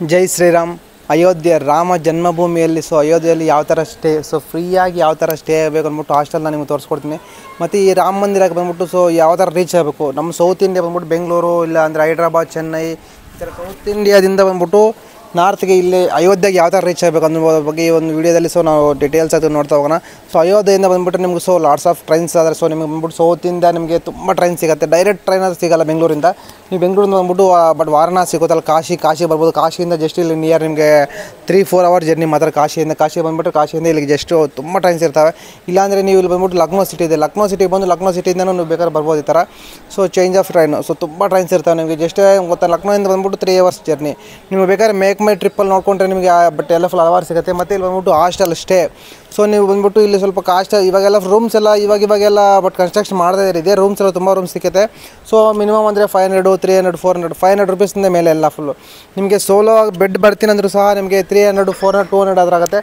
ಜೈ ಶ್ರೀರಾಮ್. ಅಯೋಧ್ಯೆ ರಾಮ ಜನ್ಮಭೂಮಿಯಲ್ಲಿ ಅಯೋಧ್ಯೆಯಲ್ಲಿ ಯಾವ ಥರ ಸ್ಟೇ ಫ್ರೀಯಾಗಿ ಯಾವ ಥರ ಸ್ಟೇ ಆಗಬೇಕು ಅಂದ್ಬಿಟ್ಟು ಹಾಸ್ಟೆಲ್ನ ನಿಮಗೆ ತೋರಿಸ್ಕೊಡ್ತೀನಿ. ಮತ್ತು ಈ ರಾಮ ಮಂದಿರಕ್ಕೆ ಬಂದ್ಬಿಟ್ಟು ಯಾವ ಥರ ರೀಚ್ ಆಗಬೇಕು. ನಮ್ಮ ಸೌತ್ ಇಂಡಿಯಾ ಬಂದ್ಬಿಟ್ಟು ಬೆಂಗಳೂರು ಇಲ್ಲ ಅಂದರೆ ಹೈದ್ರಾಬಾದ್, ಚೆನ್ನೈ ಈ ಥರ ಸೌತ್ ಇಂಡಿಯಾದಿಂದ ಬಂದ್ಬಿಟ್ಟು ನಾರ್ತ್ಗೆ ಇಲ್ಲಿ ಅಯೋಧ್ಯೆಗೆ ಯಾವ ಥರ ರೀಚ್ ಆಗಬೇಕು ಅನ್ನೋ ಬಗ್ಗೆ ಈ ಒಂದು ವೀಡಿಯೋದಲ್ಲಿ ನಾವು ಡೀಟೇಲ್ಸ್ ಅದು ನೋಡ್ತಾ ಹೋಗೋಣ. ಅಯೋಧ್ಯೆಯಿಂದ ಬಂದ್ಬಿಟ್ಟು ನಿಮಗೆ ಲಾಟ್ಸ್ ಆಫ್ ಟ್ರೈನ್ಸ್ ಆದರೆ ನಿಮಗೆ ಬಂದ್ಬಿಟ್ಟು ಸೌತಿಂದ ನಿಮಗೆ ತುಂಬ ಟ್ರೈನ್ ಸಿಗುತ್ತೆ. ಡೈರೆಕ್ಟ್ ಟ್ರೈನ್ ಅದು ಸಿಗೋಲ್ಲ ಬೆಂಗಳೂರಿಂದ. ನೀವು ಬೆಂಗಳೂರಿಂದ ಬಂದ್ಬಿಟ್ಟು ಬಟ್ ವಾರಣಾಸಿ ಸಿಗುತ್ತಲ್ಲ, ಕಾಶಿ ಬರ್ಬೋದು. ಕಾಶಿಯಿಂದ ಜಸ್ಟ್ ಇಲ್ಲಿ ನಿಯರ್ ನಿಮಗೆ 3-4 ಅವರ್ ಜರ್ನಿ ಮಾತ್ರ. ಕಾಶಿ ಬಂದುಬಿಟ್ಟು ಕಾಶಿಯಿಂದ ಇಲ್ಲಿಗೆ ಜಸ್ಟ್ ತುಂಬ ಟ್ರೈನ್ಸ್ ಇರ್ತವೆ. ಇಲ್ಲಾಂದರೆ ನೀವು ಇಲ್ಲಿ ಬಂದ್ಬಿಟ್ಟು ಲಕ್ನೋ ಸಿಟಿ ಇದೆ, ಲಕ್ನೋ ಸಿಟಿಗೆ ಬಂದು ಲಕ್ನೋ ಸಿಟಿಯಿಂದನೂ ನೀವು ಬೇಕಾದ್ರೆ ಬರ್ಬೋದು. ಈ ಥರ ಚೇಂಜ್ ಆಫ್ ಟ್ರೈನ್ ತುಂಬ ಟ್ರೈನ್ಸ್ ಇರ್ತವೆ ನಿಮಗೆ. ಜಸ್ಟ್ ಗೊತ್ತಾ, ಲಕ್ನೋಯಿಂದ ಬಂದ್ಬಿಟ್ಟು 3 ಅವರ್ಸ್ ಜರ್ನಿ. ನೀವು ಬೇಕಾದ್ರೆ ಮೇಕ್ ಮೈ ಟ್ರಿಪ್ಪಲ್ಲಿ ನೋಡ್ಕೊಂಡ್ರೆ ನಿಮಗೆ ಬಟ್ ಎಲ್ಲ ಫುಲ್ ಹಲವಾರು ಸಿಗುತ್ತೆ. ಮತ್ತು ಇಲ್ಲಿ ಬಂದ್ಬಿಟ್ಟು ಹಾಸ್ಟೆಲ್ ಸ್ಟೇ. ನೀವು ಬಂದ್ಬಿಟ್ಟು ಇಲ್ಲಿ ಸ್ವಲ್ಪ ಕಾಸ್ಟ್ ಇವಾಗೆಲ್ಲ ರೂಮ್ಸ್ ಎಲ್ಲ ಇವಾಗೆಲ್ಲ ಬಟ್ ಕನ್ಸ್ಟ್ರಕ್ಷನ್ ಮಾಡದೇ ಇದೆ. ರೂಮ್ಸ್ ಎಲ್ಲ ತುಂಬ ರೂಮ್ಸ್ ಸಿಗುತ್ತೆ. ಮಿನಿಮಮ್ ಅಂದರೆ 500, 300, 400, 500 ರೂಪೀಸಿಂದ ಮೇಲೆ ಎಲ್ಲ ಫುಲ್ಲು. ನಿಮಗೆ ಸೋಲೋ ಬೆಡ್ ಬರ್ತೀನಿ ಅಂದರೂ ಸಹ ನಿಮಗೆ 300, 400, 200 ಆಗುತ್ತೆ.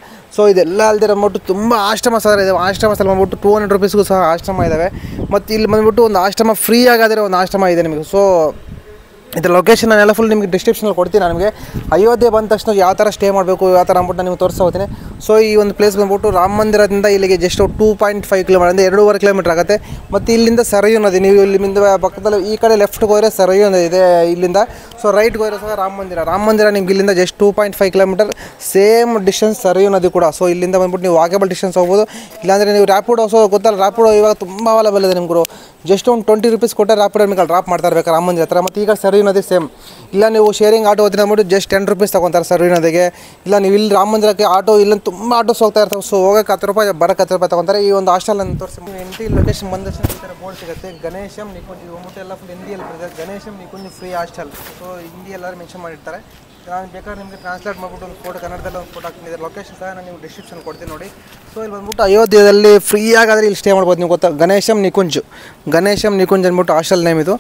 ಇದೆಲ್ಲ ಅಲ್ಲದೆ ಬಂದ್ಬಿಟ್ಟು ತುಂಬ ಆಶ್ರಮ ಸಹ ಇದೆ. ಆಶ್ರಮ ಸ್ಥಳ ಬಂದ್ಬಿಟ್ಟು 200 ರೂಪೀಸ್ಗೂ ಸಹ ಆಶ್ರಮ ಇದ್ದಾವೆ. ಮತ್ತು ಇಲ್ಲಿ ಬಂದ್ಬಿಟ್ಟು ಒಂದು ಆಶ್ರಮ ಫ್ರೀ ಆಗಾದರೆ ಒಂದು ಆಶ್ರಮ ಇದೆ ನಿಮಗೆ. ಇದರ ಲೊಕೇಶನ್ ನಾನೆಲ್ಲ ಫುಲ್ ನಿಮಗೆ ಡಿಸ್ಕ್ರಿಪ್ಷನಲ್ಲಿ ಕೊಡ್ತೀನಿ. ನಿಮಗೆ ಅಯೋಧ್ಯೆ ಬಂದ ತಕ್ಷಣ ಯಾವ ಥರ ಸ್ಟೇ ಮಾಡಬೇಕು ಯಾವ ಥರ ಅಂದ್ಬಿಟ್ಟು ನಾನು ನಿಮಗೆ ತೋರಿಸ್ತಾ ಹೋಗ್ತೀನಿ. ಈ ಒಂದು ಪ್ಲೇಸ್ ಬಂದ್ಬಿಟ್ಟು ರಾಮ ಮಂದಿರದಿಂದ ಇಲ್ಲಿಗೆ ಜಸ್ಟ್ 2.5 ಕಿಲೋಮೀಟರ್ ಅಂದರೆ 2.5 ಕಿಲೋಮೀಟರ್ ಆಗುತ್ತೆ. ಮತ್ತು ಇಲ್ಲಿಂದ ಸರಯೂ ನದಿ, ನೀವು ಇಲ್ಲಿಂದ ಪಕ್ಕದಲ್ಲಿ ಈ ಕಡೆ ಲೆಫ್ಟ್ಗೆ ಹೋದರೆ ಸರಯೂ ನದಿ ಇದೆ ಇಲ್ಲಿಂದ. ರೈಟ್ಗೆ ಹೋದರೆ ಸಹ ರಾಮ ಮಂದಿರ ನಿಮ್ಗೆ ಇಲ್ಲಿಂದ just 2.5 kilometre same distance Sarayu ನದಿ ಕೂಡ. ಇಲ್ಲಿಂದ ಬಂದ್ಬಿಟ್ಟು ನೀವು ವಾಕೇಬಲ್ ಡಿಸ್ಟೆನ್ಸ್ ಹೋಗ್ಬೋದು. ಇಲ್ಲಾಂದರೆ ನೀವು ರ್ಯಾಪಿಡೋ ಗೊತ್ತಲ್ಲ, ರ್ಯಾಪಿಡೋ ಇವಾಗ ತುಂಬ ಅವೈಲೇಬಲ್ ಇದೆ ನಿಮ್ಗೆ. ಜಸ್ಟ್ ಒಂದು 20 ರೂಪೀಸ್ ಕೊಟ್ಟರೆ ರ್ಯಾಪಿಡೋ ನಿಮಗೆ ಡ್ರಾಪ್ ಮಾಡ್ತಾ ಇರಬೇಕು ರಾಮ ಮಂದಿರ ಹತ್ರ. ಮತ್ತು ಈಗ ಸರಯೂ ನದಿ ಸೇಮ್. ಇಲ್ಲ ನೀವು ಶೇರಿಂಗ್ ಆಟೋ ಹೋಗ್ತೀನಿ ಅಂದ್ಬಿಟ್ಟು ಜಸ್ಟ್ 10 ರೂಪೀಸ್ ತೊಗೊತಾರೆ ಸರಯೂ ನದಿಗೆ. ಇಲ್ಲ ನೀವು ಇಲ್ಲಿ ರಾಮ ಮಂದಿರಕ್ಕೆ ಆಟೋ ಇಲ್ಲ ತುಂಬ ಆಟೋಸ್ ಹೋಗ್ತಾ ಇರ್ತವೆ. ಹೋಗೋಕೆ 10 ರೂಪಾಯಿ, ಬರೋಕ್ಕೆ 10 ರೂಪಾಯಿ ತೊಗೊತಾರೆ. ಈ ಒಂದು ಹಾಸ್ಟೆಲನ್ನು ತೋರಿಸಿ ಎಂಟ್ರಿ ಲೊಕೇಶನ್ ಬಂದ ತಕ್ಷಣ ಈ ಥರ ಬೋರ್ಡ್ ಸಿಗುತ್ತೆ. ಗಣೇಶಂ ನಿಕುಂಜ್ ಹೋಗ್ಬಿಟ್ಟು ಎಲ್ಲ ಫುಲ್ ಹಿಂದಿಯಲ್ಲಿ ಬರ್ತದೆ. ಗಣೇಶಂ ನಿಕುಂಜ್ ಫ್ರೀ ಹಾಸ್ಟೆಲ್. ಹಿಂದಿ ಎಲ್ಲರೂ ಮೆನ್ಷನ್ ಮಾಡಿರ್ತಾರೆ. ನಾನು ಬೇಕಾದ್ರೆ ನಿಮಗೆ ಟ್ರಾನ್ಸ್ಲೇಟ್ ಮಾಡಿಬಿಟ್ಟು ಒಂದು ಫೋಟೋ ಕನ್ನಡದಲ್ಲಿ ಒಂದು ಫೋಟೋ ಹಾಕ್ತೀನಿ. ಇದರ ಲೊಕೇಶನ್ ಸಹ ನಾನು ನೀವು ಡಿಸ್ಕ್ರಿಪ್ಷನ್ ಕೊಡ್ತೀನಿ ನೋಡಿ. ಇಲ್ಲಿ ಬಂದ್ಬಿಟ್ಟು ಅಯೋಧ್ಯೆಯಲ್ಲಿ ಫ್ರೀಯಾಗಾದರೆ ಇಲ್ಲಿ ಸ್ಟೇ ಮಾಡ್ಬೋದು. ನೀವು ಗೊತ್ತಾ, ಗಣೇಶಂ ನಿಕುಂಜ್ ಅಂದ್ಬಿಟ್ಟು ಹಾಸ್ಟೆಲ್ ನೇಮ್ ಇದು.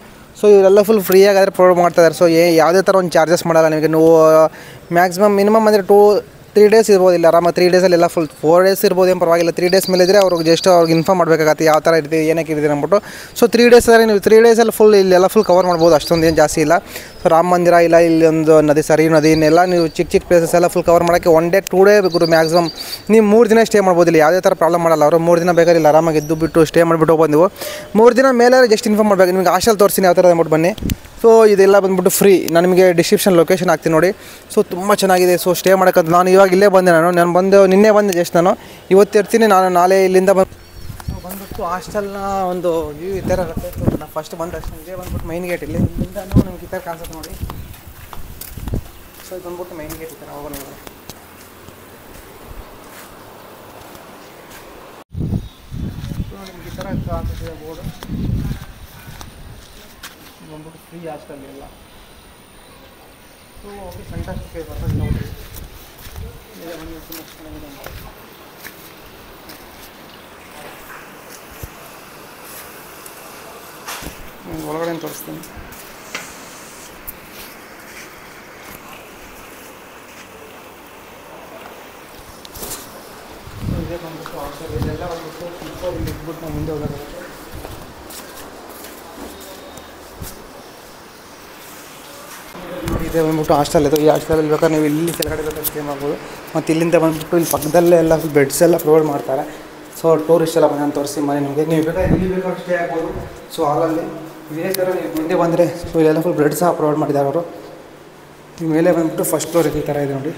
ಇವರೆಲ್ಲ ಫುಲ್ ಫ್ರೀಯಾಗಾದರೆ ಪ್ರೊವೈಡ್ ಮಾಡ್ತಾಯಿದ್ದಾರೆ. ಯಾವುದೇ ಥರ ಒಂದು ಚಾರ್ಜಸ್ ಮಾಡಲ್ಲ ನಿಮಗೆ. ನೀವು ಮಿನಿಮಮ್ ಅಂದರೆ 2-3 ಡೇಸ್ ಇರ್ಬೋದು. ಇಲ್ಲ ಆರಾಮ 3 ಡೇಸಲ್ಲಿ ಎಲ್ಲ ಫುಲ್ 4 ಡೇಸ್ ಇರ್ಬೋದು, ಏನು ಪರವಾಗಿಲ್ಲ. 3 ಡೇಸ್ ಮೇಲೆ ಇದ್ದರೆ ಅವ್ರಿಗೆ ಜಸ್ಟ್ ಅವ್ರಿಗೆ ಇನ್ಫಾರ್ಮ್ ಮಾಡಬೇಕಾಗತ್ತೆ ಯಾವ ಥರ ಇರ್ತೀವಿ, ಏನಕ್ಕೆ ಇರ್ತೀವಿ ಅಂದ್ಬಿಟ್ಟು. 3 ಡೇಸ್ ಆದರೆ ನೀವು 3 ಡೇಸಲ್ಲಿ ಫುಲ್ ಇಲ್ಲೆಲ್ಲ ಫುಲ್ ಕವರ್ ಮಾಡ್ಬೋದು. ಅಷ್ಟೊಂದು ಏನು ಜಾಸ್ತಿ ಇಲ್ಲ. ರಾಮ ಮಂದಿರ ಇಲ್ಲ, ಇಲ್ಲಿ ಒಂದು ನದಿ, ಸರಯೂ ನದಿ, ಇನ್ನೆಲ್ಲ ನೀವು ಚಿಕ್ಕ ಪ್ಲೇಸಸ್ ಎಲ್ಲ ಫುಲ್ ಕವರ್ ಮಾಡೋಕ್ಕೆ 1 ಡೇ 2 ಡೇ ಬೇಕು ಮ್ಯಾಕ್ಸಿಮಮ್. ನೀವು 3 ದಿನ ಸ್ಟೇ ಮಾಡ್ಬೋದು. ಇಲ್ಲಿ ಯಾವುದೇ ಥರ ಪ್ರಾಬ್ಲಮ್ ಮಾಡಲ್ಲ ಅವರು. 3 ದಿನ ಬೇಕಾದ್ರೆ ಇಲ್ಲ ಆರಾಮಾಗಿ ಎದ್ದು ಬಿಟ್ಟು ಸ್ಟೇ ಮಾಡಿಬಿಟ್ಟು ಹೋಗ್ಬೋದು ನೀವು. 3 ದಿನ ಮೇಲೆ ಜಸ್ಟ್ ಇನ್ಫಾರ್ಮ್ ಮಾಡಬೇಕು. ನಿಮಗೆ ಹಾಸ್ಟೆಲ್ ತೋರಿಸ್ತೀನಿ ಯಾವ ಥರ ಅಂದ್ಬಿಟ್ಟು ಬನ್ನಿ. ಇದೆಲ್ಲ ಬಂದ್ಬಿಟ್ಟು ಫ್ರೀ. ನಾನು ನಿಮಗೆ ಡಿಸ್ಕ್ರಿಪ್ಷನ್ ಲೊಕೇಶನ್ ಹಾಕ್ತೀನಿ ನೋಡಿ. ತುಂಬ ಚೆನ್ನಾಗಿದೆ. ಸ್ಟೇ ಮಾಡೋಕ್ಕಂತ ನಾನು ಇವಾಗ ಇಲ್ಲೇ ಬಂದೆ. ನಿನ್ನೆ ಬಂದೆ ಜಸ್ಟ್. ನಾನು ಇವತ್ತು ಇರ್ತೀನಿ. ನಾನು ನಾಳೆ ಇಲ್ಲಿಂದ ಬಂದ್ಬಿಟ್ಟು ಹಾಸ್ಟೆಲ್ನ ಒಂದು ವ್ಯೂ ಈ ಥರ ಇರುತ್ತೆ. ನಾನು ಫಸ್ಟ್ ಬಂದ ತಕ್ಷಣ ಇದೇ ಬಂದ್ಬಿಟ್ಟು ಮೈನ್ ಗೇಟ್. ಇಲ್ಲಿಂದ ನಮ್ಗೆ ಈ ಥರ ಕಾನ್ಸೆಪ್ಟ್ ನೋಡಿ. ಇದು ಬಂದ್ಬಿಟ್ಟು ಮೈನ್ ಗೇಟ್ ಈ ಥರ ಹೋಗೋಣ. ನಿಮ್ಗೆ ಈ ಥರ ಕಾಣಿಸುತ್ತೆ ಬೋರ್ಡು. ಬಂದ್ಬಿಟ್ಟು ಫ್ರೀ ಹಾಸ್ಟೆಲ್ ಎಲ್ಲ. ಓಕೆ, ಫ್ಯಾಂಟಾಸ್ಟಿಕ್ ಬರ್ತದೆ ನೋಡಿ. ಒಳಗಡೆ ತೋರಿಸ್ತೀನಿ. ಇದೇ ಬಂದ್ಬಿಟ್ಟು ಹಾಸ್ಟೆಲ್. ಇದೆಲ್ಲ ಬಂದ್ಬಿಟ್ಟು ಇಲ್ಲಿ ಇಟ್ಬಿಟ್ಟು ನಾವು ಮುಂದೆ ಹೋಗೋದಾಗುತ್ತೆ. ಇದೇ ಬಂದ್ಬಿಟ್ಟು ಹಾಸ್ಟೆಲ್ ಇದು. ಈ ಹಾಸ್ಟೆಲಲ್ಲಿ ಬೇಕಾದ್ರೆ ನೀವು ಇಲ್ಲಿ ಕೆಳಗಡೆ ಬೇಕಾದ್ರೆ ಸ್ಟೇ ಮಾಡ್ಬೋದು. ಮತ್ತು ಇಲ್ಲಿಂದ ಬಂದ್ಬಿಟ್ಟು ಇಲ್ಲಿ ಪಕ್ಕದಲ್ಲೇ ಎಲ್ಲ ಬೆಡ್ಸ್ ಎಲ್ಲ ಪ್ರೊವೈಡ್ ಮಾಡ್ತಾರೆ. ಟೂರಿಸ್ಟ್ ಎಲ್ಲ ಬಂದು ತೋರಿಸಿ ಮನೆ ನಿಮಗೆ. ನೀವು ಬೇಕಾದ್ರೆ ಇಲ್ಲಿ ಬೇಕಾದ್ರೆ ಸ್ಟೇ ಆಗ್ಬೋದು. ಹಾಲಲ್ಲಿ ಇದೇ ಥರ ನೀವು ಮುಂದೆ ಬಂದರೆ ಇಲ್ಲೆಲ್ಲ ಫುಲ್ ಬೆಡ್ ಸಹ ಪ್ರೊವೈಡ್ ಮಾಡಿದ್ದಾರೆ ಅವರು. ಮೇಲೆ ಬಂದ್ಬಿಟ್ಟು ಫಸ್ಟ್ ಫ್ಲೋರ್ ಈ ಥರ ಇದೆ ನೋಡಿ.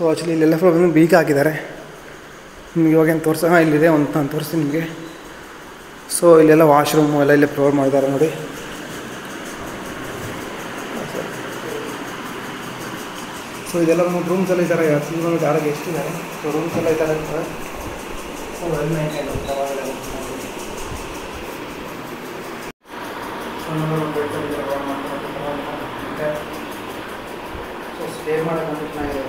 ಆ್ಯಕ್ಚುಲಿ ಇಲ್ಲೆಲ್ಲ ಫುಲ್ ಬಂದು ಬೀಗ ಹಾಕಿದ್ದಾರೆ. ನಿಮ್ಗೆ ಇವಾಗೇನು ಇಲ್ಲಿದೆ ಅಂತ ನಾನು ತೋರಿಸ್ತೀನಿ ನಿಮಗೆ. ಇಲ್ಲೆಲ್ಲ ವಾಶ್ರೂಮು ಎಲ್ಲ ಇಲ್ಲೇ ಪ್ರೊವೈಡ್ ಮಾಡಿದ್ದಾರೆ ನೋಡಿ. ಇದೆಲ್ಲ ರೂಮ್ಸ್ ಎಲ್ಲ ಈ ಥರ ಯಾರಿಗೆ ಎಷ್ಟಿದ್ದಾರೆ. ರೂಮ್ಸ್ ಎಲ್ಲ ಈ ಥರ ಇರ್ತವೆ. ಸ್ಟೇ ಮಾಡೋಕ್ಕೆ ಚೆನ್ನಾಗಿದೆ.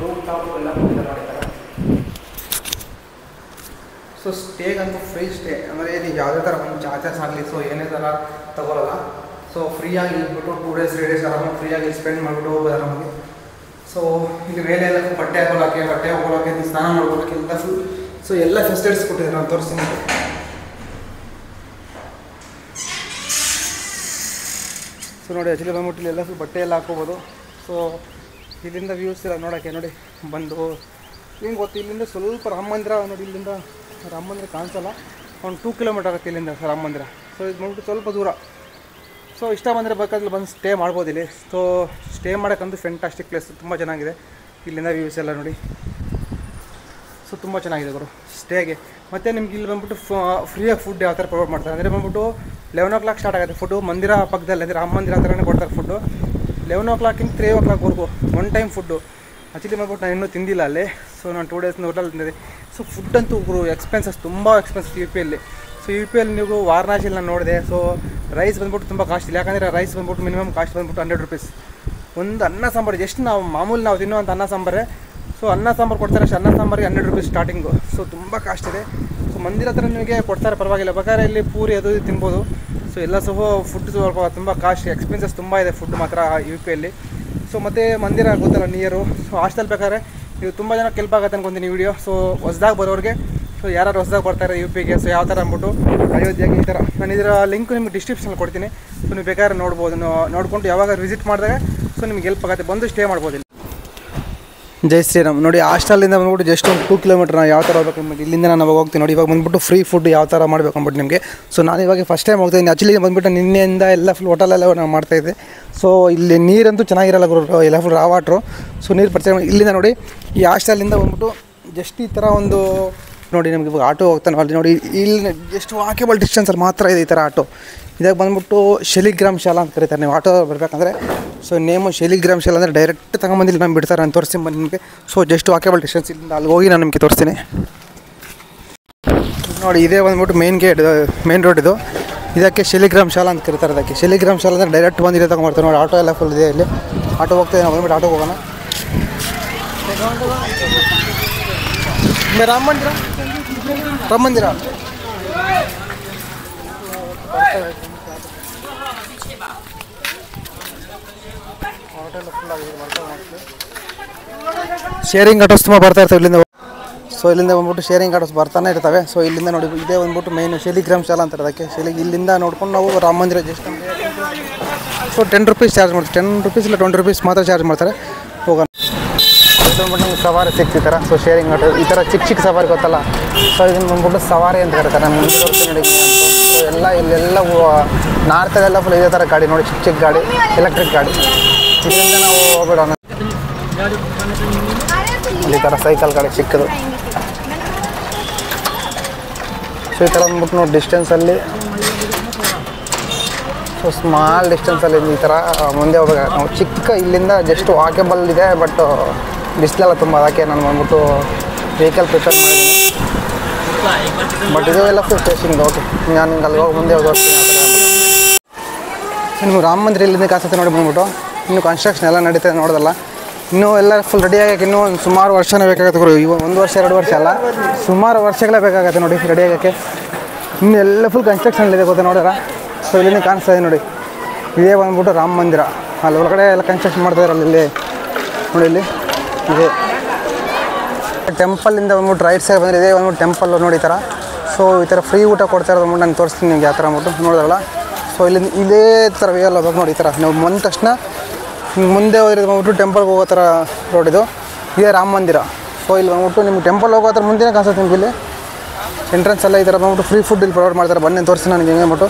ರೂಮ್ ಟಾಪ್ ಎಲ್ಲ ಮಾಡಿದ್ದಾರೆ. ಸ್ಟೇಗಂತೂ ಫ್ರೀ ಸ್ಟೇ. ಅಂದರೆ ನೀವು ಯಾವುದೇ ಥರ ಒಂದು ಚಾರ್ಜಸ್ ಆಗಲಿ ಏನೇ ಥರ ತಗೊಳ್ಳಲ್ಲ. ಫ್ರೀಯಾಗಿ ಇಟ್ಬಿಟ್ಟು 2 ಡೇಸ್ 3 ಡೇಸ್ ಆರಾಮಾಗಿ ಫ್ರೀಯಾಗಿ ಸ್ಪೆಂಡ್ ಮಾಡಿಬಿಟ್ಟು ಹೋಗೋದು ಆರಾಮಾಗಿ. ಇಲ್ಲಿ ಮೇಲೆ ಎಲ್ಲ ಬಟ್ಟೆ ಹಾಕೊಳ್ಳೋಕ್ಕೆ ಸ್ನಾನ ಮಾಡ್ಕೊಳ್ಳೋಕ್ಕೆ ಎಲ್ಲ ಫುಲ್ ಎಲ್ಲ ಫೆಸಿಲಿಟೀಸ್ ಕೊಟ್ಟಿದ್ದಾರೆ. ನಾನು ತೋರಿಸ್ತೀನಿ. ಸೊ ನೋಡಿ ಆ್ಯಕ್ಚುಲಿ ಬಂದ್ಬಿಟ್ಟು ಇಲ್ಲೆಲ್ಲ ಫುಲ್ ಬಟ್ಟೆ ಎಲ್ಲ ಹಾಕೋಬೋದು. ಸೊ ಇಲ್ಲಿಂದ ವ್ಯೂಸ್ ಎಲ್ಲ ನೋಡೋಕ್ಕೆ ನೋಡಿ ಬಂದು ಏನು ಗೊತ್ತು, ಇಲ್ಲಿಂದ ಸ್ವಲ್ಪ ರಾಮ ಮಂದಿರ ನೋಡಿ, ಇಲ್ಲಿಂದ ರಾಮ ಮಂದಿರ ಕಾಣಿಸಲ್ಲ, ಒಂದು 2 ಕಿಲೋಮೀಟರ್ ಆಗುತ್ತೆ ಇಲ್ಲಿಂದ ರಾಮ ಮಂದಿರ. ಸೊ ಇದು ಬಂದ್ಬಿಟ್ಟು ಸ್ವಲ್ಪ ದೂರ. ಸೊ ಇಷ್ಟ ಬಂದರೆ ಬೇಕಾದ್ರೆ ಬಂದು ಸ್ಟೇ ಮಾಡ್ಬೋದು ಇಲ್ಲಿ. ಸೊ ಸ್ಟೇ ಮಾಡೋಕ್ಕಂತೂ ಫ್ಯಾಂಟಾಸ್ಟಿಕ್ ಪ್ಲೇಸ್, ತುಂಬ ಚೆನ್ನಾಗಿದೆ. ಇಲ್ಲಿಂದ ವ್ಯೂಸ್ ಎಲ್ಲ ನೋಡಿ, ಸೊ ತುಂಬ ಚೆನ್ನಾಗಿದೆ ಗುರು ಸ್ಟೇಗೆ. ಮತ್ತು ನಿಮ್ಗೆ ಇಲ್ಲಿ ಬಂದ್ಬಿಟ್ಟು ಫ್ರೀಯಾಗಿ ಫುಡ್ ಯಾವ ಥರ ಪ್ರೊವೈಡ್ ಮಾಡ್ತಾರೆ ಅಂದರೆ ಬಂದ್ಬಿಟ್ಟು 11 o'clock ಸ್ಟಾರ್ಟ್ ಆಗುತ್ತೆ ಫುಡ್ಡು. ಮಂದಿರ ಪಕ್ಕದಲ್ಲಿ ಅಂದರೆ ರಾಮ ಮಂದಿರ ಥರನೇ ಕೊಡ್ತಾರೆ ಫುಡ್ಡು. 11 o'clock 3 o'clockವರೆಗೂ ಒನ್ ಟೈಮ್ ಫುಡ್ಡು. ಆ್ಯಕ್ಚುಲಿ ಬಂದ್ಬಿಟ್ಟು ನಾನು ಇನ್ನೂ ತಿಂದಿಲ್ಲ ಅಲ್ಲಿ. ಸೊ ನಾನು 2 days ಹೋಟೆಲ್ ತಿಂದಿದ್ದೆ. ಸೊ ಫುಡ್ ಅಂತೂ ಗುರು ಎಕ್ಸ್ಪೆನ್ಸಸ್ ತುಂಬ ಎಕ್ಸ್ಪೆನ್ಸಿವ್ ಯು ಪಿಯಲ್ಲಿ. ಸೊ ಯು ಪಿಯಲ್ಲಿ ನೀವು ವಾರಣಾಸಿಯಲ್ಲಿ ನಾನು ನೋಡಿದೆ. ಸೊ ರೈಸ್ ಬಂದ್ಬಿಟ್ಟು ತುಂಬ ಕಾಸ್ಟ್ ಇಲ್ಲ, ಯಾಕಂದರೆ ರೈಸ್ ಬಂದ್ಬಿಟ್ಟು ಮಿನಿಮಮ್ ಕಾಸ್ಟ್ ಬಂದ್ಬಿಟ್ಟು 100 rupees. ಒಂದು ಅನ್ನ ಸಾಂಬಾರು ಜಸ್ಟ್ ನಾವು ತಿನ್ನುವಂಥ ಅನ್ನ ಸಾಂಬಾರೇ. ಸೊ ಅನ್ನ ಸಾಂಬಾರು ಕೊಡ್ತಾರೆ ಅಷ್ಟೇ, ಅನ್ನ ಸಾಂಬಾರಿಗೆ 100 rupees ಸ್ಟಾರ್ಟಿಂಗು. ಸೊ ತುಂಬ ಕಾಸ್ಟ್ ಇದೆ. ಸೊ ಮಂದಿರ ಹತ್ರ ನಿಮಗೆ ಕೊಡ್ತಾರೆ ಪರವಾಗಿಲ್ಲ, ಬೇಕಾದ್ರೆ ಇಲ್ಲಿ ಪೂರಿ ಅದು ತಿನ್ಬೋದು. ಸೊ ಎಲ್ಲ ಸಹ ಫುಡ್ ಸ್ವಲ್ಪ ತುಂಬ ಕಾಸ್ಟ್ ಎಕ್ಸ್ಪೆನ್ಸಸ್ ತುಂಬ ಇದೆ ಫುಡ್ ಮಾತ್ರ ಯು ಪಿಯಲ್ಲಿ. ಸೊ ಮತ್ತು ಮಂದಿರ ಗೊತ್ತಲ್ಲ ನಿಯರು. ಸೊ ಹಾಸ್ಟೆಲ್ ಬೇಕಾದ್ರೆ ನೀವು ತುಂಬ ಜನ ಕೆಲ್ಪ್ ಆಗುತ್ತೆ ಅನ್ಕೊತೀನಿ ವಿಡಿಯೋ. ಸೊ ಹೊಸ್ದಾಗಿ ಬರೋರಿಗೆ, ಸೊ ಯಾರು ಹೊಸ್ದಾಗಿ ಬರ್ತಾರೆ ಯು ಪಿಗೆ, ಸೊ ಯಾವ ಥರ ಅಂದ್ಬಿಟ್ಟು ಅಯೋಧ್ಯೆಗೆ ಈ ಥರ ನಾನು ಇದರ ಲಿಂಕ್ ನಿಮ್ಗೆ ಡಿಸ್ಕ್ರಿಪ್ಷನಲ್ಲಿ ಕೊಡ್ತೀನಿ. ಸೊ ನೀವು ಬೇಕಾದ್ರೆ ನೋಡ್ಬೋದು, ನೋಡಿಕೊಂಡು ಯಾವಾಗ ವಿಸಿಟ್ ಮಾಡಿದಾಗ ಸೊ ನಿಮ್ಗೆ ಹೆಲ್ಪ್ ಆಗುತ್ತೆ, ಬಂದು ಸ್ಟೇ ಮಾಡ್ಬೋದು ಇಲ್ಲಿ. ಜೈ ಶ್ರೀರಾಮ್. ನೋಡಿ ಹಾಸ್ಟೆಲಿಂದ ಬಂದ್ಬಿಟ್ಟು ಜಸ್ಟ್ ಒಂದು 2 ಕಿಲೋಮೀಟರ್ ನಾವು ಯಾವ ಥರ ಹೋಗ್ಬೇಕು ಅಂದ್ಬಿಟ್ಟು ಇಲ್ಲಿಂದ ನಾನು ಅವಾಗ ಹೋಗ್ತೀನಿ ನೋಡಿ. ಇವಾಗ ಬಂದ್ಬಿಟ್ಟು ಫ್ರೀ ಫುಡ್ ಯಾವ ಥರ ಮಾಡಬೇಕು ಅಂದ್ಬಿಟ್ಟು ನಿಮಗೆ. ಸೊ ನಾನು ಇವಾಗ ಫಸ್ಟ್ ಟೈಮ್ ಹೋಗ್ತಾಯಿದ್ದೀನಿ. ಆ್ಯಕ್ಚುಲಿ ಬಂದುಬಿಟ್ಟು ನಿನ್ನೆಯಿಂದ ಎಲ್ಲ ಫುಲ್ ಹೋಟೆಲೆಲ್ಲ ನಾನು ಮಾಡ್ತಾಯಿದ್ದೆ. ಸೊ ಇಲ್ಲಿ ನೀರಂತೂ ಚೆನ್ನಾಗಿರಲ್ಲ ಗುರು, ಎಲ್ಲ ಫುಲ್ ರಾ ವಾಟ್ರು. ಸೊ ನೀರು ಪರಿಚಯ ಇಲ್ಲಿಂದ ನೋಡಿ ಈ ಹಾಸ್ಟೆಲಿಂದ ಬಂದ್ಬಿಟ್ಟು ಜಸ್ಟ್ ಈ ಥರ ಒಂದು ನೋಡಿ ನಿಮಗೆ ಇವಾಗ ಆಟೋ ಹೋಗ್ತಾನೆ ಅಲ್ಲಿ ನೋಡಿ. ಇಲ್ಲಿ ಜಸ್ಟ್ ವಾಕೇಬಲ್ ಡಿಸ್ಟೆನ್ಸಲ್ಲಿ ಮಾತ್ರ ಇದೆ ಈ ಥರ ಆಟೋ. ಇದಾಗ ಬಂದ್ಬಿಟ್ಟು ಶಲಿಗ್ರಾಮ್ ಶಾಲಾ ಅಂತ ಕರೀತಾರೆ ನೀವು ಆಟೋ ಬರಬೇಕಂದ್ರೆ. ಸೊ ನೇಮು ಶಲಿಗ್ರಾಮ್ ಶಾಲಾ ಅಂದರೆ ಡೈರೆಕ್ಟ್ ತಗೊಂಬಂದಿಲ್ಲಿ ನಾನು ಬಿಡ್ತಾರೆ, ನಾನು ತೋರಿಸ್ತೀನಿ ಬನ್ನಿ ನಿಮಗೆ. ಸೊ ಜಸ್ಟ್ ವಾಕೇಬಲ್ ಡಿಸ್ಟೆನ್ಸ್ ಇಲ್ಲಿಂದ ಅಲ್ಲಿ ಹೋಗಿ ನಾನು ನಿಮಗೆ ತೋರಿಸ್ತೀನಿ ನೋಡಿ. ಇದೇ ಬಂದ್ಬಿಟ್ಟು ಮೇನ್ ರೋಡ್ ಇದು. ಇದಕ್ಕೆ ಶಲಿಗ್ರಾಮ್ ಶಾಲಾ ಅಂತ ಕರೀತಾರೆ. ಅದಕ್ಕೆ ಶಲಿಗ್ರಾಮ್ ಶಾಲಾ ಅಂದರೆ ಡೈರೆಕ್ಟ್ ಬಂದು ಇದೇ ತಗೊಂಡ್ಬರ್ತಾರೆ ನೋಡಿ. ಆಟೋ ಎಲ್ಲ ಫುಲ್ ಇದೆ ಇಲ್ಲಿ. ಆಟೋ ಹೋಗ್ತಾಯಿದೆ, ನಾವು ಬಂದ್ಬಿಟ್ಟು ಆಟೋಗೆ ಹೋಗೋಣ. ರಾಮ ಮಂದಿರ ಶೇರಿಂಗ್ ಆಟೋಸ್ ತುಂಬ ಬರ್ತಾ ಇರ್ತವೆ ಇಲ್ಲಿಂದ. ಸೊ ಇಲ್ಲಿಂದ ಬಂದ್ಬಿಟ್ಟು ಶೇರಿಂಗ್ ಆಟೋಸ್ ಬರ್ತಾನೆ ಇರ್ತವೆ. ಸೊ ಇಲ್ಲಿಂದ ನೋಡಿ ಇದೇ ಬಂದ್ಬಿಟ್ಟು ಮೇನ್ ಶಲಿಗ್ರಾಮ್ ಶಾಲಾ ಅಂತಾರೆ ಅದಕ್ಕೆ. ಇಲ್ಲಿಂದ ನೋಡ್ಕೊಂಡು ನಾವು ರಾಮ ಮಂದಿರ ಜಸ್ಟ್ ಸೊ 10 rupees ಚಾರ್ಜ್ ಮಾಡ್ತಾರೆ. 10 rupees ಇಲ್ಲ 20 rupees ಮಾತ್ರ ಚಾರ್ಜ್ ಮಾಡ್ತಾರೆ. ಹೋಗೋಣ. ಬಂದ್ಬಿಟ್ಟು ನಮ್ಗೆ ಸವಾರಿ ಸಿಗ್ತಿರ್ತಾರ. ಸೊ ಶೇರಿಂಗ್ ಆಟೋ ಈ ಥರ ಚಿಕ್ಕ ಸವಾರಿ ಗೊತ್ತಲ್ಲ. ಸೊ ಇದನ್ನು ಬಂದ್ಬಿಟ್ಟು ಸವಾರಿ ಅಂತ ಕರೀತಾರೆ. ನಾನು ಮುಂದೆ ನೋಡಿ. ಸೊ ಎಲ್ಲ ಇಲ್ಲೆಲ್ಲ ನಾರ್ತದೆಲ್ಲ ಫುಲ್ ಇದೇ ಥರ ಗಾಡಿ ನೋಡಿ, ಚಿಕ್ಕ ಗಾಡಿ, ಎಲೆಕ್ಟ್ರಿಕ್ ಗಾಡಿ. ಇದರಿಂದ ನಾವು ಹೋಗ್ಬಿಡೋಣ. ಈ ಥರ ಸೈಕಲ್ ಗಾಡಿ ಚಿಕ್ಕದು. ಸೊ ಈ ಥರ ಅಂದ್ಬಿಟ್ಟು ನೋಡಿ ಡಿಸ್ಟೆನ್ಸಲ್ಲಿ, ಸೊ ಸ್ಮಾಲ್ ಡಿಸ್ಟೆನ್ಸಲ್ಲಿ ಈ ಥರ ಮುಂದೆ ಹೋಗ್ಬೇಕು ನಾವು. ಚಿಕ್ಕ ಇಲ್ಲಿಂದ ಜಸ್ಟ್ ವಾಕೇಬಲ್ ಇದೆ, ಬಟ್ ಬಿಸಿಲೆಲ್ಲ ತುಂಬ, ಅದಕ್ಕೆ ನಾನು ಬಂದ್ಬಿಟ್ಟು ವೆಹಿಕಲ್ ಪ್ರಿಪೇರ್ ಮಾಡಿದ್ದೀನಿ. ಬಟ್ ಇದು ಎಲ್ಲ ಫುಲ್ ಸ್ಟೇಷನ್ದು. ಓಕೆ, ನಾನು ಹಿಂಗೆ ಅಲ್ಲಿ ಹೋಗಿ ಮುಂದೆ ಹೋಗ್ತೀನಿ. ನಿಮ್ಗೆ ರಾಮ ಮಂದಿರ ಇಲ್ಲಿಂದ ಕಾಸತ್ತೆ ನೋಡಿ ಬಂದ್ಬಿಟ್ಟು. ಇನ್ನೂ ಕನ್ಸ್ಟ್ರಕ್ಷನ್ ಎಲ್ಲ ನಡೀತದೆ ನೋಡೋದಲ್ಲ. ಇನ್ನೂ ಎಲ್ಲ ಫುಲ್ ರೆಡಿ ಆಗೋಕ್ಕೆ ಇನ್ನೂ ಒಂದು ಸುಮಾರು ವರ್ಷನೇ ಬೇಕಾಗುತ್ತೆ ಗುರು. 1 ವರ್ಷ 2 ವರ್ಷ ಅಲ್ಲ, ಸುಮಾರು ವರ್ಷಗಳೇ ಬೇಕಾಗುತ್ತೆ ನೋಡಿ ರೆಡಿ ಆಗೋಕ್ಕೆ. ಇನ್ನೂ ಎಲ್ಲ ಫುಲ್ ಕನ್ಸ್ಟ್ರಕ್ಷನ್ ಇದೆ ಗೊತ್ತಾ ನೋಡೋಣ. ಸೊ ಇಲ್ಲಿಂದ ಕಾಣಿಸ್ತಾ ಇದೆ ನೋಡಿ, ಇದೇ ಬಂದ್ಬಿಟ್ಟು ರಾಮ ಮಂದಿರ. ಅಲ್ಲಿ ಒಳಗಡೆ ಎಲ್ಲ ಕನ್ಸ್ಟ್ರಕ್ಷನ್ ಮಾಡ್ತಾಯಿರಲ್ಲ ಇಲ್ಲಿ ನೋಡಿ. ಇಲ್ಲಿ ಇದೆ ಟೆಂಪಲಿಂದ ಬಂದ್ಬಿಟ್ಟು ರೈಟ್ ಸೈಡ್ ಬಂದರೆ ಇದೇ ಬಂದ್ಬಿಟ್ಟು ಟೆಂಪಲ್ ನೋಡಿ ಈ ಥರ. ಸೊ ಈ ಥರ ಫ್ರೀ ಊಟ ಕೊಡ್ತಾ ಇರೋದು ಬಂದ್ಬಿಟ್ಟು ನಾನು ತೋರಿಸ್ತೀನಿ ನಿಮಗೆ ಯಾವ ಥರ ಅಂದ್ಬಿಟ್ಟು ನೋಡಿದ್ರಲ್ಲ. ಸೊ ಇಲ್ಲಿಂದ ಇದೇ ಥರ ವೇ ಎಲ್ಲ ಹೋಗ್ಬೇಕು ನೋಡಿ ಈ ಥರ. ನಾವು ಬಂದ ತಕ್ಷಣ ಮುಂದೆ ಹೋದ್ರೆ ಬಂದ್ಬಿಟ್ಟು ಟೆಂಪಲ್ಗೆ ಹೋಗೋ ಥರ ರೋಡ್ ಇದು. ಇದೇ ರಾಮ ಮಂದಿರ. ಸೊ ಇಲ್ಲಿ ಬಂದ್ಬಿಟ್ಟು ನಿಮ್ಗೆ ಟೆಂಪಲ್ ಹೋಗೋ ಥರ ಮುಂದೆ ಕಾಣಿಸುತ್ತೆ ನಿಮ್ಗೆ. ಇಲ್ಲಿ ಎಂಟ್ರೆನ್ಸ್ ಎಲ್ಲ ಈ ಥರ ಬಂದ್ಬಿಟ್ಟು ಫ್ರೀ ಫುಡ್ ಇಲ್ಲಿ ಪ್ರೊವೈಡ್ ಮಾಡ್ತಾರೆ. ಬನ್ನಿ ತೋರಿಸಿ ನನಗೆ ಹೆಂಗೆ ಅಂದ್ಬಿಟ್ಟು.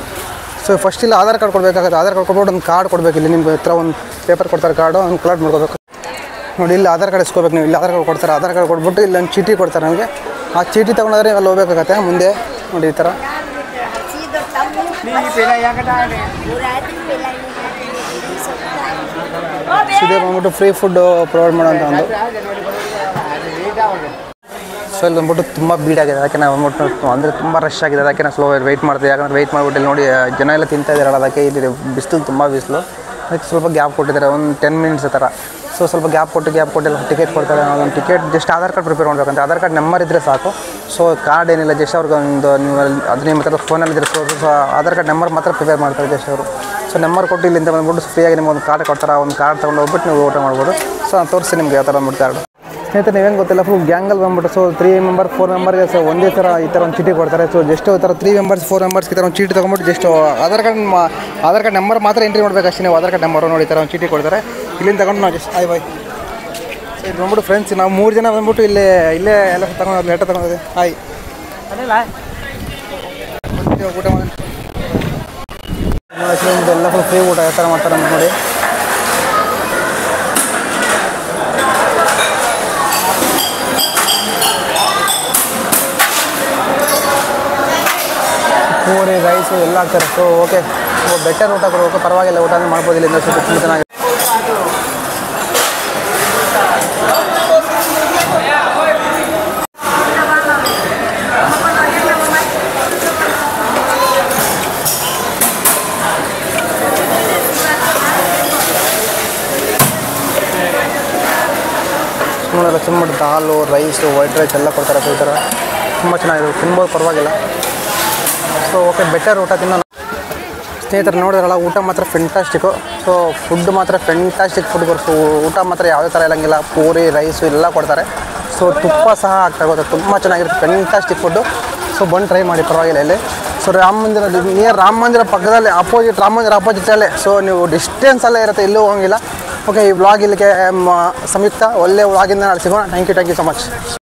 ಸೊ ಫಸ್ಟ್ ಇಲ್ಲಿ ಆಧಾರ್ ಕಾರ್ಡ್ ಕೊಡಬೇಕಾಗುತ್ತೆ. ಆಧಾರ್ ಕಾರ್ಡ್ ಕೊಟ್ಬಿಟ್ಟು ಒಂದು ಕಾರ್ಡ್ ಕೊಡಬೇಕು. ಇಲ್ಲಿ ನಿಮ್ಗೆ ಹತ್ರ ಒಂದು ಪೇಪರ್ ಕೊಡ್ತಾರೆ, ಕಾರ್ಡು ಒಂದು ಕಲೆಕ್ಟ್ ಮಾಡ್ಕೋಬೇಕು ನೋಡಿ. ಇಲ್ಲಿ ಆಧಾರ್ ಕಾರ್ಡ್ ಇಸ್ಕೋಬೇಕು ನೀವು. ಇಲ್ಲಿ ಆಧಾರ್ ಕಾರ್ಡ್ ಕೊಡ್ತಾರೆ. ಆಧಾರ್ ಕಾರ್ಡ್ ಕೊಟ್ಬಿಟ್ಟು ಇಲ್ಲಿ ಒಂದು ಚೀಟಿ ಕೊಡ್ತಾರೆ ನಮಗೆ. ಆ ಚೀಟಿ ತೊಗೊಂಡ್ರೆ ಅಲ್ಲಿ ಹೋಗ್ಬೇಕಾಗತ್ತೆ ಮುಂದೆ ನೋಡಿ ಈ ಥರ. ಇದೇ ಬಂದ್ಬಿಟ್ಟು ಫ್ರೀ ಫುಡ್ ಪ್ರೊವೈಡ್ ಮಾಡೋಂಥ ಒಂದು. ಸೊ ಇಲ್ಲಿ ಬಂದ್ಬಿಟ್ಟು ತುಂಬ ಬೀಡಾಗಿದೆ, ಅದಕ್ಕೆ ನಾವು ಬಂದ್ಬಿಟ್ಟು ಅಂದರೆ ತುಂಬ ರಶ್ ಆಗಿದೆ, ಅದಕ್ಕೆ ನಾವು ಸ್ಲೋ ವೆಯ್ಟ್ ಮಾಡ್ತೀವಿ. ಯಾಕಂದರೆ ವೆಯ್ಟ್ ಮಾಡಿಬಿಟ್ಟು ಇಲ್ಲಿ ನೋಡಿ ಜನ ಎಲ್ಲ ತಿಂತಾ ಇದ್ದಾರಲ್ಲ, ಅದಕ್ಕೆ ಇಲ್ಲಿ ಬಿಸಿಲು ತುಂಬ ಬಿಸಿಲು. ಅದಕ್ಕೆ ಸ್ವಲ್ಪ ಗ್ಯಾಪ್ ಕೊಟ್ಟಿದ್ದಾರೆ, ಒಂದು 10 minutes ಥರ. ಸೊ ಸ್ವಲ್ಪ ಗ್ಯಾಪ್ ಕೊಟ್ಟು ಎಲ್ಲ ಟಿಕೆಟ್ ಕೊಡ್ತಾರೆ. ಒಂದು ticket just Aadhaar card prepare ಮಾಡಬೇಕಂತ. ಆಧಾರ್ ಕಾರ್ಡ್ ನಂಬರ್ ಇದ್ದರೆ ಸಾಕು. ಸೊ ಕಾರ್ಡ್ ಏನಿಲ್ಲ, ಜಸ್ಟ್ ಅವ್ರಿಗೆ ಒಂದು ನೀವು ಅದು ನಿಮ್ಮ ಹತ್ರ ಫೋನಲ್ಲಿ ಇದ್ದರೆ ಸೊ ಆಧಾರ್ ಕಾರ್ಡ್ ನಂಬರ್ ಮಾತ್ರ ಪ್ರಿಪೇರ್ ಮಾಡ್ತಾರೆ ಜಸ್ಟ್ ಅವರು. ಸೊ ನಂಬರ್ ಕೊಟ್ಟು ಇಲ್ಲಿಂದ ಬಂದ್ಬಿಟ್ಟು ಫ್ರೀಯಾಗಿ ನಿಮ್ಗೆ ಒಂದು ಕಾರ್ಡ್ ಕೊಡ್ತಾರೆ. ಒಂದು ಕಾರ್ಡ್ ತೊಗೊಂಡು ಹೋಗ್ಬಿಟ್ಟು ನೀವು ಊಟ ಮಾಡ್ಬೋದು. ಸೊ ನಾನು ತೋರಿಸಿ ನಿಮ್ಗೆ ಯಾವ ಥರ ಅಂದ್ಬಿಟ್ಟು ಕಾರ್ಡು. ಸ್ನೇಹಿತರೆ ನೀವೇನು ಗೊತ್ತಿಲ್ಲ ಫುಲ್ ಗ್ಯಾಂಗಲ್ಲಿ ಬಂದ್ಬಿಟ್ಟು ಸೊ 3 ಮೆಂಬರ್ 4 ಮೆಂಬರ್ಗೆ ಸೊ ಒಂದೇ ಥರ ಈ ಥರ ಒಂದು ಚೀಟಿ ಕೊಡ್ತಾರೆ. ಸೊ ಜಸ್ಟ್ ಈ ಥರ 3 ಮೆಂಬರ್ಸ್ 4 ಮೆಂಬರ್ಸ್ಗೆ ಈ ಥರ ಒಂದು ಚೀಟಿ ತೊಗೊಂಬಿಟ್ಟು ಜಸ್ಟ್ ಆಧಾರ್ ಕಾರ್ಡ್ ನಂಬರ್ ಮಾತ್ರ ಎಂಟ್ರಿ ಮಾಡಬೇಕು ಅಷ್ಟೇ. ನೀವು ಆಧಾರ್ ಕಾರ್ಡ್ ನಂಬರು ನೋಡಿ ಈ ಥರ ಒಂದು ಚೀಟಿ ಕೊಡ್ತಾರೆ. ಇಲ್ಲಿಂದ ತಗೊಂಡು ನಾವು ಜಸ್ಟ್ ಬಾಯ್ ಸೊ ಇದು ಬಂದ್ಬಿಟ್ಟು ಫ್ರೆಂಡ್ಸ್ ನಾವು 3 ಜನ ಬಂದ್ಬಿಟ್ಟು ಇಲ್ಲೇ ಎಲ್ಲ ತಗೊಂಡು ಲೆಟರ್ ತಗೊಂಡಿದೆ. ಹಾಯ್ ಊಟ ಮಾಡಿ ಎಲ್ಲ ಫುಲ್ ಫ್ರೀ ಊಟ ಯಾವ ಥರ ಮಾಡ್ತಾರೆ ಅಂತ ನೋಡಿ. ಪೂರಿ ರೈಸು ಎಲ್ಲ ಹಾಕ್ತಾರೆ. ಸೊ ಓಕೆ ಬೆಟರ್ ಊಟ ಕೊಡಬೇಕು, ಪರವಾಗಿಲ್ಲ ಊಟ ಮಾಡ್ಬೋದು ಇಲ್ಲಿಂದ. ಸ್ವಲ್ಪ ತುಂಬ ಚೆನ್ನಾಗಿ ಸುಮ್ಮನೆ ಸುಮ್ಮನೆ ದಾಲು ರೈಸು ವೈಟ್ ರೈಸ್ ಎಲ್ಲ ಕೊಡ್ತಾರೆ. ಸೊ ಈ ಥರ ತುಂಬ ಚೆನ್ನಾಗಿದೆ, ತಿನ್ಬೋದು ಪರವಾಗಿಲ್ಲ. ಸೊ ಓಕೆ ಬೆಟರ್ ಊಟ ತಿನ್ನೋಣ. ಸ್ನೇಹಿತರು ನೋಡಿದ್ರಲ್ಲ ಊಟ ಮಾತ್ರ ಫೆಂಟಾಸ್ಟಿಕ್ಕು. ಸೊ ಫುಡ್ ಮಾತ್ರ ಫೆಂಟಾಸ್ಟಿಕ್ ಫುಡ್ ಬರುತ್ತೆ. ಊಟ ಮಾತ್ರ ಯಾವುದೇ ಥರ ಇರೋಂಗಿಲ್ಲ. ಪೂರಿ ರೈಸು ಎಲ್ಲ ಕೊಡ್ತಾರೆ. ಸೊ ತುಪ್ಪ ಸಹ ಆಗ್ತಾಗೋದು, ತುಂಬ ಚೆನ್ನಾಗಿರುತ್ತೆ, ಫೆಂಟಾಸ್ಟಿಕ್ ಫುಡ್ಡು. ಸೊ ಬಂದು ಟ್ರೈ ಮಾಡಿ ಪರವಾಗಿಲ್ಲ ಇಲ್ಲಿ. ಸೊ ರಾಮ ಮಂದಿರ ನಿಯರ್ ರಾಮ ಮಂದಿರ ಪಕ್ಕದಲ್ಲಿ ರಾಮ ಮಂದಿರ ಅಪೋಸಿಟಲ್ಲೇ. ಸೊ ನೀವು ಡಿಸ್ಟೆನ್ಸಲ್ಲೇ ಇರುತ್ತೆ, ಎಲ್ಲೂ ಹೋಗಿಲ್ಲ. ಓಕೆ ಈ ವ್ಲಾಗ್ ಇಲ್ಲಿಗೆ ಸಂಯುಕ್ತ ಒಳ್ಳೆ ವ್ಲಾಗಿಂದ ನಾಳೆ ಸಿಗೋಣ. Thank you so much.